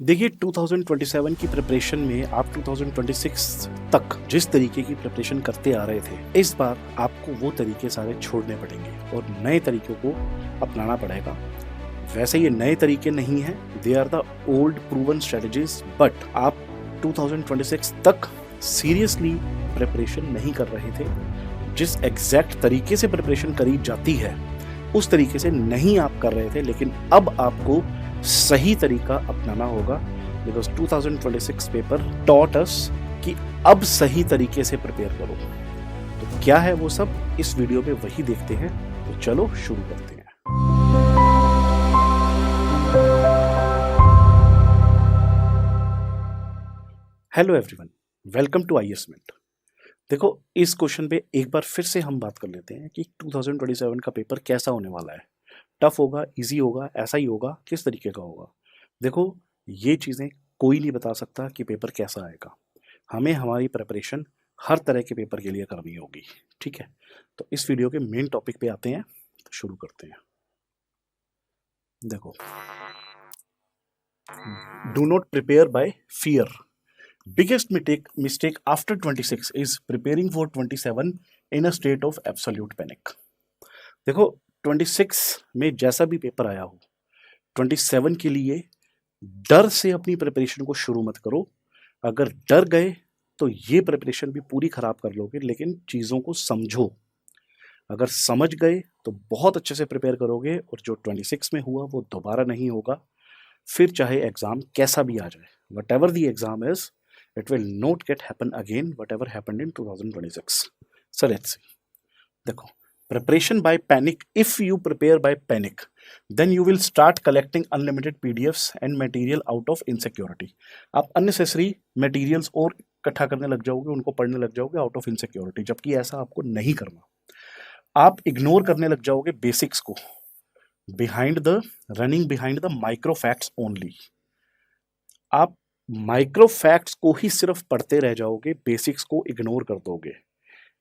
देखिए 2027 की प्रिपरेशन में आप 2026 तक जिस तरीके की प्रिपरेशन करते आ रहे थे, इस बार आपको वो तरीके सारे छोड़ने पड़ेंगे और नए तरीकों को अपनाना पड़ेगा। वैसे ये नए तरीके नहीं हैं, they are the old proven strategies, but आप 2026 तक सीरियसली प्रिपरेशन नहीं कर रहे थे। जिस एग्जैक्ट तरीके से प्रिपरेशन करी जाती है उस तरीके से नहीं आप कर रहे थे, लेकिन अब आपको सही तरीका अपनाना होगा, बिकॉज 2026 पेपर टॉट अस कि अब सही तरीके से प्रिपेयर करो। तो क्या है वो सब, इस वीडियो में वही देखते हैं। तो चलो शुरू करते हैं। Hello everyone, welcome to IAS minute. देखो, इस क्वेश्चन पे एक बार फिर से हम बात कर लेते हैं कि 2027 का पेपर कैसा होने वाला है। टफ होगा, इजी होगा, ऐसा ही होगा, किस तरीके का होगा। देखो, ये चीज़ें कोई नहीं बता सकता कि पेपर कैसा आएगा। हमें हमारी प्रिपरेशन हर तरह के पेपर के लिए करनी होगी, ठीक है। तो इस वीडियो के मेन टॉपिक पे आते हैं, तो शुरू करते हैं। देखो, do not prepare by fear. Biggest mistake after 26 is preparing for 27 in a state of absolute panic. देखो, 26 में जैसा भी पेपर आया हो, 27 के लिए डर से अपनी प्रिपरेशन को शुरू मत करो। अगर डर गए तो ये प्रिपरेशन भी पूरी खराब कर लोगे, लेकिन चीज़ों को समझो। अगर समझ गए तो बहुत अच्छे से प्रिपेयर करोगे और जो 26 में हुआ वो दोबारा नहीं होगा। फिर चाहे एग्ज़ाम कैसा भी आ जाए, what ever the exam is, it will not get happen again whatever happened in 2026. So let's see. देखो, preparation by panic. If you prepare by panic, then you will start collecting unlimited PDFs and material out of insecurity. आप unnecessary materials और इकट्ठा करने लग जाओगे, उनको पढ़ने लग जाओगे out of insecurity, जबकि ऐसा आपको नहीं करना। आप इग्नोर करने लग जाओगे बेसिक्स को, running behind the micro facts only. आप माइक्रो फैक्ट्स को ही सिर्फ पढ़ते रह जाओगे, बेसिक्स को इग्नोर कर दोगे।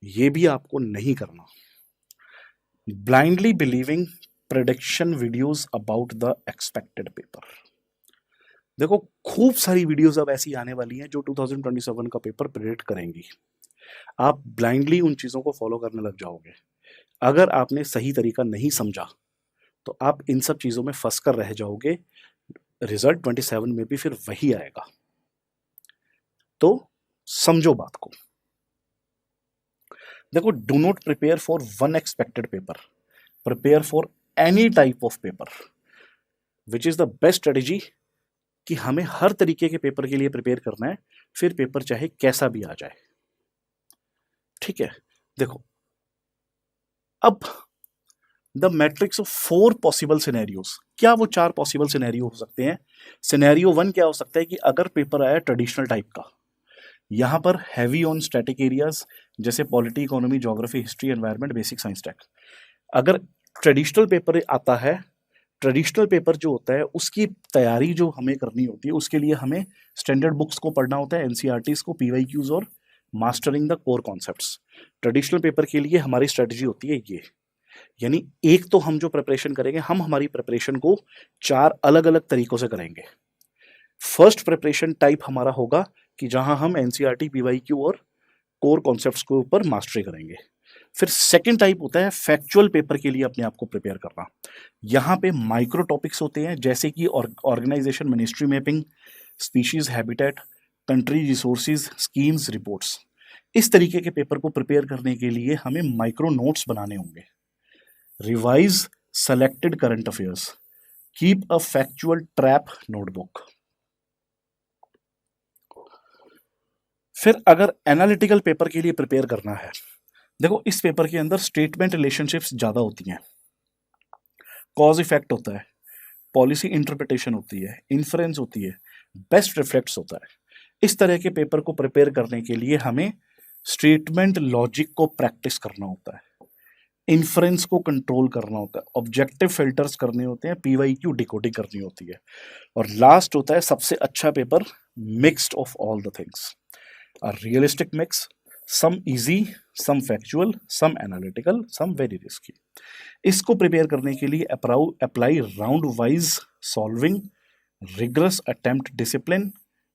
ये भी आपको नहीं करना। Blindly believing prediction videos about the expected paper. देखो, खूब सारी वीडियोस अब ऐसी आने वाली हैं जो 2027 का पेपर प्रेडिक्ट करेंगी। आप ब्लाइंडली उन चीज़ों को फॉलो करने लग जाओगे। अगर आपने सही तरीका नहीं समझा तो आप इन सब चीज़ों में फंस कर रह जाओगे। रिजल्ट 27 में भी फिर वही आएगा। तो समझो बात को। देखो, do not prepare for one expected paper, prepare for any type of paper, which is the best strategy कि हमें हर तरीके के पेपर के लिए प्रिपेयर करना है, फिर पेपर चाहे कैसा भी आ जाए, ठीक है। देखो, अब the matrix of 4 possible scenarios. क्या वो 4 पॉसिबल सिनेरियो हो सकते हैं? सिनेरियो 1 क्या हो सकता है कि अगर पेपर आया ट्रेडिशनल टाइप का, यहाँ पर हैवी ऑन स्टैटिक एरियाज जैसे polity, economy, geography, history, environment, basic science tech. अगर ट्रेडिशनल पेपर आता है, ट्रेडिशनल पेपर जो होता है उसकी तैयारी जो हमें करनी होती है, उसके लिए हमें स्टैंडर्ड बुक्स को पढ़ना होता है, एनसीईआरटीज को, पीवाईक्यूज और mastering the core concepts. Traditional paper के लिए हमारी स्ट्रेटजी होती है ये, यानी एक तो हम जो प्रिपरेशन करेंगे, हम हमारी प्रिपरेशन को 4 अलग अलग तरीकों से करेंगे। फर्स्ट प्रिपरेशन टाइप हमारा होगा कि जहां हम एनसीईआरटी, पीवाईक्यू और कोर कॉन्सेप्ट्स के ऊपर मास्टरी करेंगे। फिर सेकंड टाइप होता है फैक्चुअल पेपर के लिए अपने आप को प्रिपेयर करना। यहाँ पे माइक्रो टॉपिक्स होते हैं जैसे कि organisation, ministry mapping, species habitat, country resources, schemes, reports. इस तरीके के पेपर को प्रिपेयर करने के लिए हमें माइक्रो नोट्स बनाने होंगे। Revise selected current affairs, keep a factual trap notebook. फिर अगर एनालिटिकल पेपर के लिए प्रिपेयर करना है, देखो इस पेपर के अंदर स्टेटमेंट रिलेशनशिप्स ज़्यादा होती हैं, कॉज इफेक्ट होता है, पॉलिसी इंटरप्रिटेशन होती है, इन्फ्रेंस होती है, बेस्ट रिफ्लेक्ट्स होता है। इस तरह के पेपर को प्रिपेयर करने के लिए हमें स्टेटमेंट लॉजिक को प्रैक्टिस करना होता है, इन्फ्रेंस को कंट्रोल करना होता है, ऑब्जेक्टिव फिल्टर्स करने होते हैं, पीवाईक्यू डिकोडिंग करनी होती है, और लास्ट होता है सबसे अच्छा paper, mixed of all the things, a realistic mix, some easy, some factual, some analytical, some very risky. इसको प्रिपेयर करने के लिए apply round wise solving, rigorous attempt discipline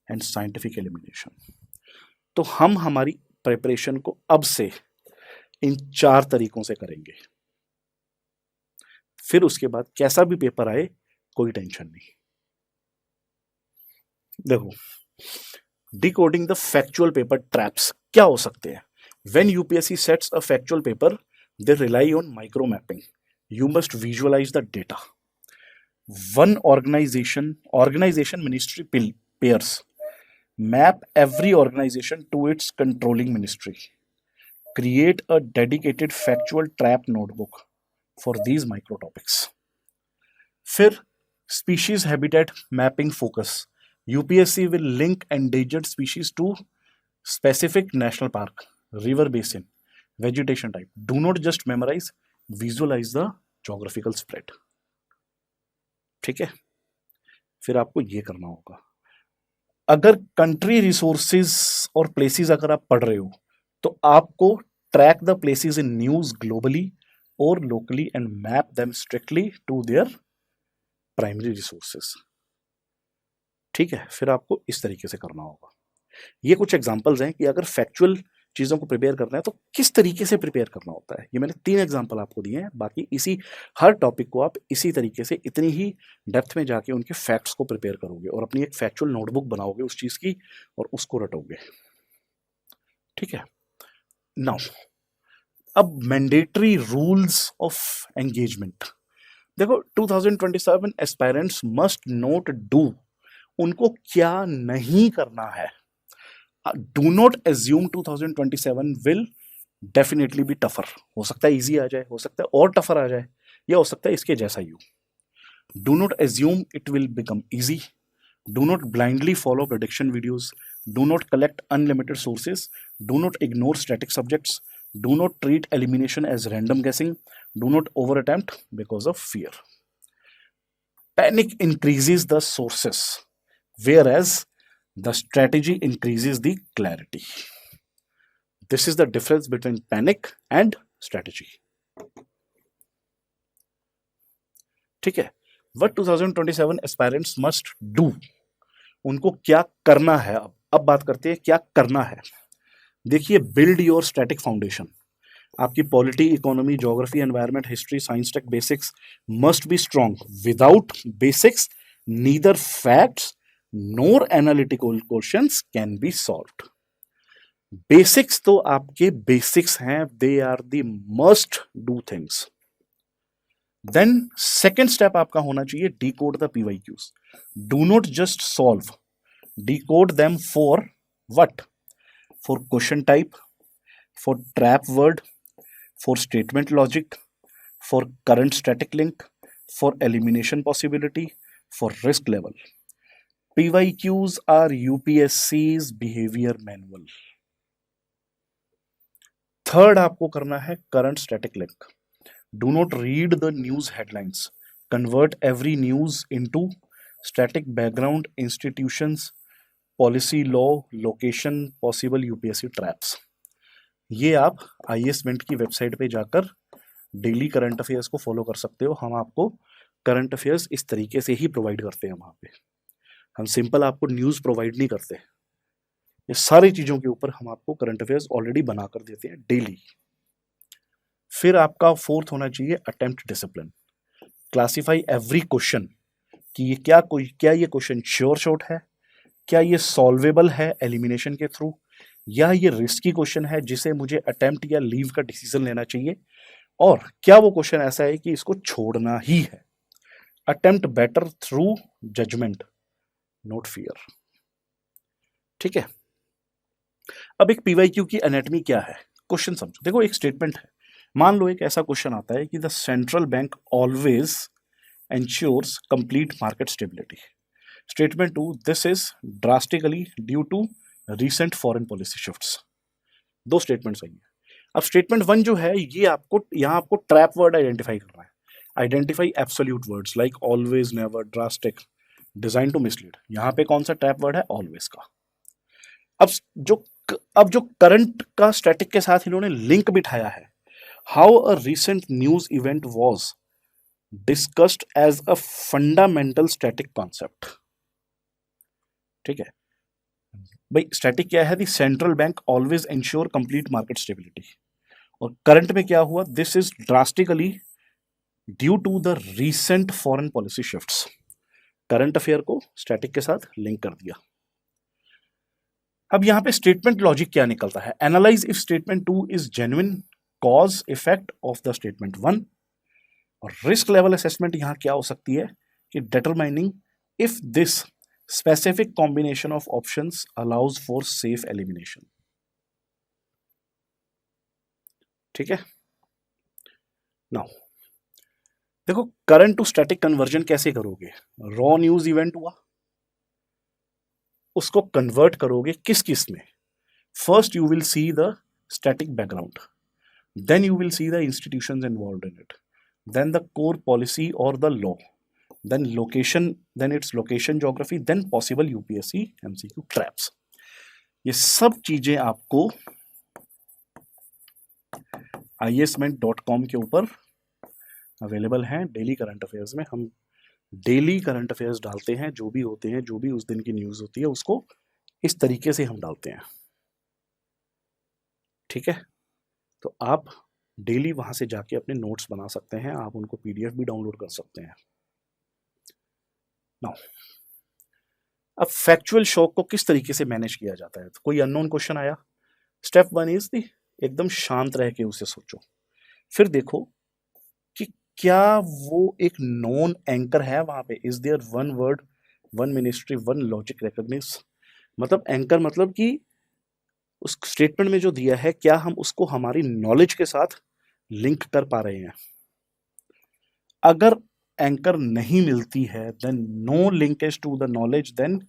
and scientific elimination. तो हम हमारी प्रिपरेशन को अब से इन 4 तरीकों से करेंगे, फिर उसके बाद कैसा भी पेपर आए कोई टेंशन नहीं। देखो, decoding the factual paper traps क्या हो सकते हैं? When UPSC sets a factual paper, they rely on micro mapping. You must visualise the data. One organization ministry pairs map every organization to its controlling ministry. Create a dedicated factual trap notebook for these micro topics. फिर species habitat mapping focus. UPSC will link endangered species to specific national park, river basin, vegetation type. Do not just memorize, visualize the geographical spread. ठीक है, फिर आपको ये करना होगा। अगर country resources और प्लेसेस अगर आप पढ़ रहे हो तो आपको track the places in news globally और locally and map them strictly to their primary resources. ठीक है, फिर आपको इस तरीके से करना होगा। ये कुछ एग्जांपल्स हैं कि अगर फैक्चुअल चीज़ों को प्रिपेयर करना है तो किस तरीके से प्रिपेयर करना होता है। ये मैंने 3 एग्जांपल आपको दिए हैं, बाकी इसी हर टॉपिक को आप इसी तरीके से इतनी ही डेप्थ में जाके उनके फैक्ट्स को प्रिपेयर करोगे और अपनी एक फैक्चुअल नोटबुक बनाओगे उस चीज़ की और उसको रटोगे। ठीक है, नाउ अब मैंडेटरी रूल्स ऑफ एंगेजमेंट। देखो, 2027 एस्पायरेंट्स मस्ट नोट डू, उनको क्या नहीं करना है। Do not assume 2027 will definitely be tougher. हो सकता है easy आ जाए, हो सकता है और tougher आ जाए, या हो सकता है इसके जैसा ही हो। Do not assume it will become easy. Do not blindly follow prediction videos. Do not collect unlimited sources. Do not ignore static subjects. Do not treat elimination as random guessing. Do not overattempt because of fear. Panic increases the sources, whereas the strategy increases the clarity. This is the difference between panic and strategy. ठीक है, what 2027 aspirants must do, उनको क्या करना है। अब बात करते हैं क्या करना है। देखिए, build your static foundation. आपकी polity, economy, geography, environment, history, science tech basics must be strong. Without basics neither facts nor analytical questions can be solved. Basics तो आपके basics हैं, they are the must do things. Then second step आपका होना चाहिए decode the PYQs. Do not just solve, decode them for what? For question type, for trap word, for statement logic, for current static link, for elimination possibility, for risk level. PYQs are UPSC's behavior manual. Third आपको करना है current static link. Do not read the news headlines. Convert every news into static background, institutions, policy, law, location, possible UPSC traps. ये आप IAS Mint की website पे जाकर daily current affairs को follow कर सकते हो। हम आपको करंट अफेयर्स इस तरीके से ही प्रोवाइड करते हैं वहाँ पे। हम सिंपल आपको न्यूज़ प्रोवाइड नहीं करते, ये सारी चीज़ों के ऊपर हम आपको करंट अफेयर्स ऑलरेडी बना कर देते हैं डेली। फिर आपका फोर्थ होना चाहिए attempt discipline. Classify every question कि ये क्या ये क्वेश्चन श्योर शॉट है, क्या ये सॉल्वेबल है एलिमिनेशन के थ्रू, या ये रिस्की क्वेश्चन है जिसे मुझे अटेम्प्ट या लीव का डिसीजन लेना चाहिए, और क्या वो क्वेश्चन ऐसा है कि इसको छोड़ना ही है। Attempt better through judgement, not fear. ठीक है, अब एक पीवाईक्यू की एनाटमी क्या है, क्वेश्चन समझो। देखो, एक स्टेटमेंट है, मान लो एक ऐसा क्वेश्चन आता है कि the central bank always ensures complete market stability. Statement 2, this is drastically due to recent foreign policy shifts. दो स्टेटमेंट्स आई हैं। अब स्टेटमेंट 1 जो है, ये आपको ट्रैप वर्ड आइडेंटिफाई करना है। Identify absolute words like always, never, drastic, design to mislead. यहाँ पे कौन सा ट्रैप वर्ड है? ऑलवेज का। अब जो करंट का स्टैटिक के साथ इन्होंने लिंक बिठाया है, how a recent news event was discussed as a fundamental static concept. ठीक है भाई। स्टैटिक क्या है? The central bank always ensure complete market stability. और करंट में क्या हुआ? This is drastically due to the recent foreign policy shifts. Current affair को स्टैटिक के साथ लिंक कर दिया। अब यहां पे स्टेटमेंट लॉजिक क्या निकलता है? Analyse if statement 2 is genuine cause effect of the statement 1। और रिस्क लेवल असेसमेंट यहां क्या हो सकती है कि determining if this specific combination of options allows for safe elimination. ठीक है। नाउ देखो, करंट टू स्टैटिक कन्वर्जन कैसे करोगे? रॉ न्यूज इवेंट हुआ, उसको कन्वर्ट करोगे किस किस में? First you will see the static background, then you will see the institutions involved in it, then the core policy or the law, then location, then its location geography, then possible UPSC MCQ traps। ये सब चीजें आपको isment.com के ऊपर available हैं। Daily current affairs में हम daily current affairs डालते हैं, जो भी होते हैं, जो भी उस दिन की न्यूज होती है उसको इस तरीके से हम डालते हैं। ठीक है, तो आप डेली वहां से जाके अपने नोट्स बना सकते हैं, आप उनको PDF भी डाउनलोड कर सकते हैं। नाउ अब फैक्चुअल शॉक को किस तरीके से मैनेज किया जाता है? तो कोई अननोन क्वेश्चन आया, स्टेप 1 इज दी एकदम शांत रह के उसे सोचो, फिर देखो कि क्या वो एक नॉन एंकर है वहां पे? Is there one word, one ministry, one logic recognise? मतलब एंकर मतलब कि उस स्टेटमेंट में जो दिया है, क्या हम उसको हमारी नॉलेज के साथ लिंक कर पा रहे हैं? अगर एंकर नहीं मिलती है, then no linkage to the knowledge, then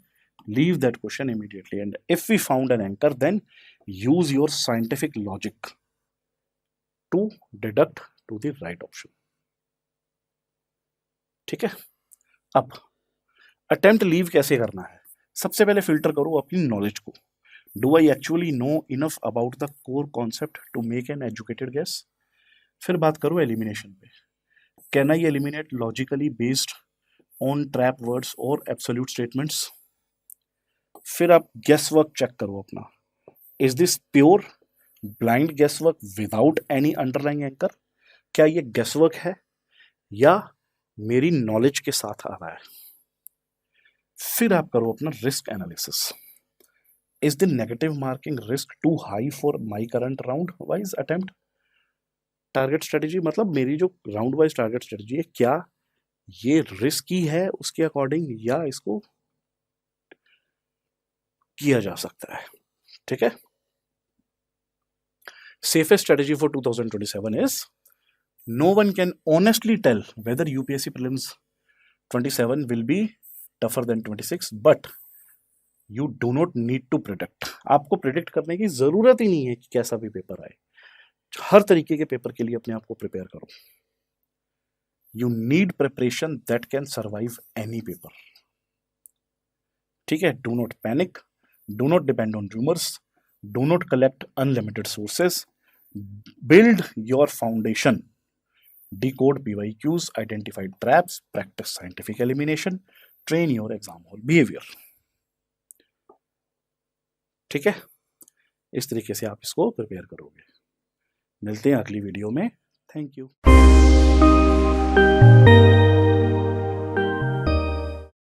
leave that question immediately. And if we found an anchor, then use your scientific logic to deduct to the right option. ठीक है। अब अटेम्प्ट लीव कैसे करना है? सबसे पहले फिल्टर करो अपनी नॉलेज को। Do I actually know enough about the core concept to make an educated guess? फिर बात करो एलिमिनेशन पे। Can I eliminate logically based on trap words और एब्सोल्यूट स्टेटमेंट्स? फिर आप गेस वर्क चेक करो अपना। Is this pure blind guess work without any underlying anchor? क्या ये गेस वर्क है या मेरी नॉलेज के साथ आ रहा है? फिर आप करो अपना risk analysis. Is the negative marking risk too high for my current round wise attempt? Target strategy मतलब मेरी जो राउंड वाइज टारगेट स्ट्रेटेजी है, क्या ये रिस्की है उसके अकॉर्डिंग या इसको किया जा सकता है? ठीक है। Safest strategy for 2027 is no one can honestly tell whether UPSC prelims 27 will be tougher than 26, but you do not need to predict। आपको प्रिडिक्ट करने की जरूरत ही नहीं है कि कैसा भी पेपर आए। हर तरीके के पेपर के लिए अपने आप को प्रिपेयर करो। You need preparation that can survive any paper. ठीक है। Do not panic, do not depend on rumours, do not collect unlimited sources, build your foundation, decode PYQs, identify traps, practice scientific elimination, train your exam hall behavior। ठीक है, इस तरीके से आप इसको prepare करोगे। मिलते हैं अगली वीडियो में। Thank you.